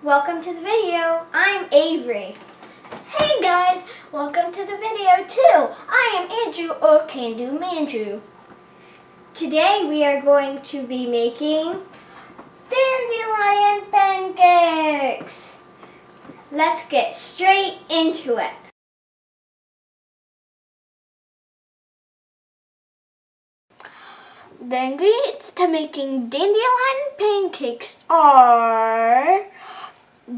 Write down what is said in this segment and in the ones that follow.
Welcome to the video. I'm Avery. Hey guys, welcome to the video too. I am Andrew or Can Do Mandrew. Today we are going to be making Dandelion Pancakes. Let's get straight into it. The ingredients to making dandelion pancakes are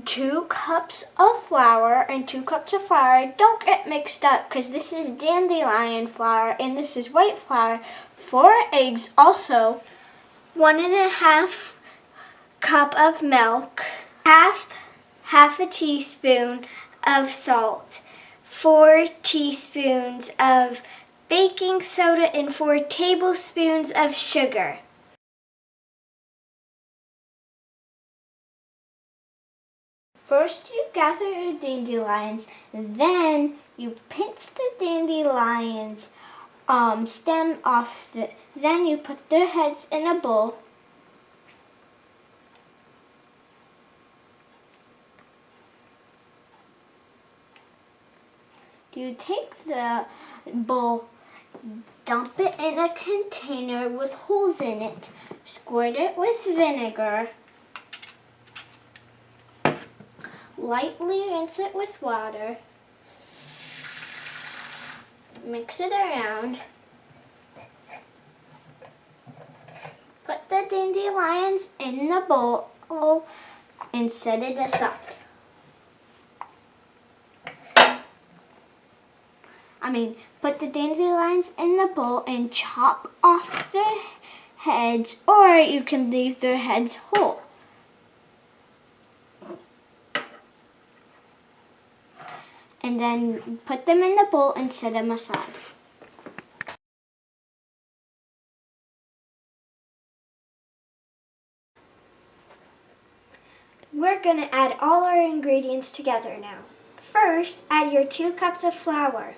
2 cups of flour and 2 cups of flour. Don't get mixed up because this is dandelion flour and this is white flour. 4 eggs, also 1.5 cup of milk, half a teaspoon of salt, 4 teaspoons of baking soda, and 4 tablespoons of sugar. First you gather your dandelions, then you pinch the dandelions stem off then you put their heads in a bowl. You take the bowl, dump it in a container with holes in it, squirt it with vinegar, lightly rinse it with water, mix it around, put the dandelions in the bowl and set it aside. Put the dandelions in the bowl and chop off their heads, or you can leave their heads whole. And then put them in the bowl and set them aside. We're going to add all our ingredients together now. First, add your 2 cups of flour.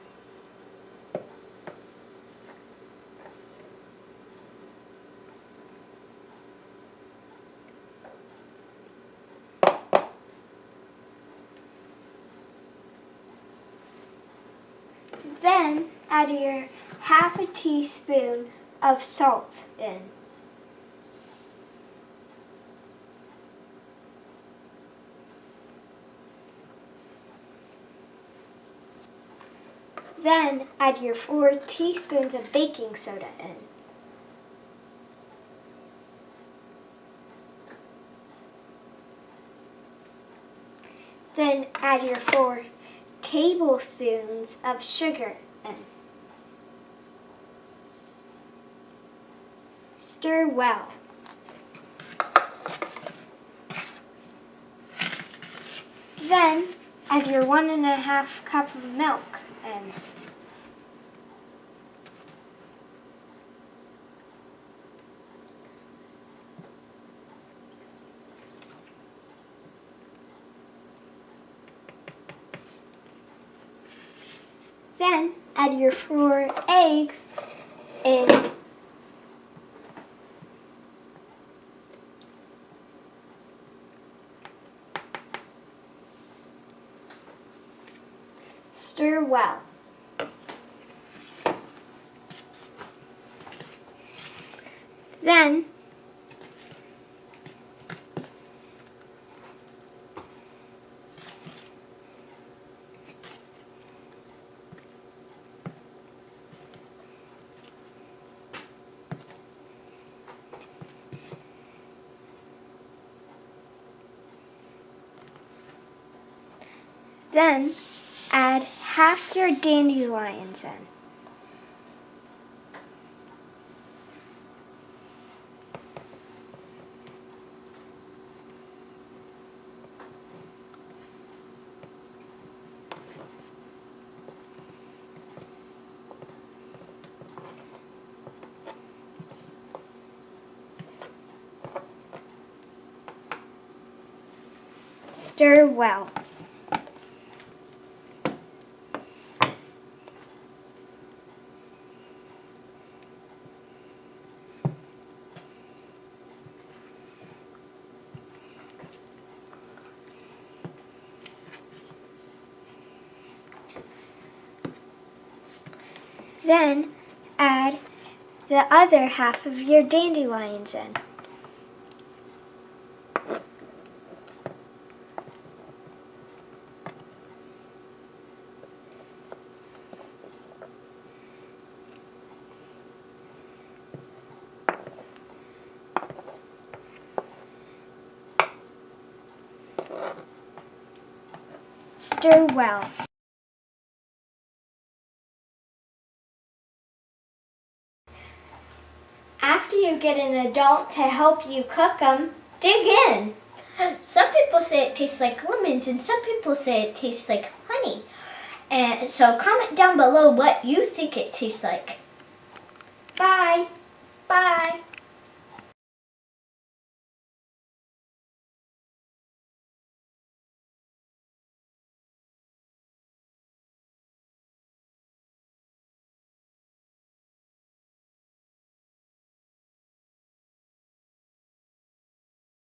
Then add your half a teaspoon of salt in. Then add your 4 teaspoons of baking soda in. Then add your 4 tablespoons of sugar in. Stir well. Then add your 1.5 cup of milk in. Then add your 4 eggs in. Stir well. Then add half your dandelions in. Stir well. Then add the other half of your dandelions in. Stir well. After you get an adult to help you cook them, dig in. Some people say it tastes like lemons and some people say it tastes like honey. And so comment down below what you think it tastes like. Bye. Bye.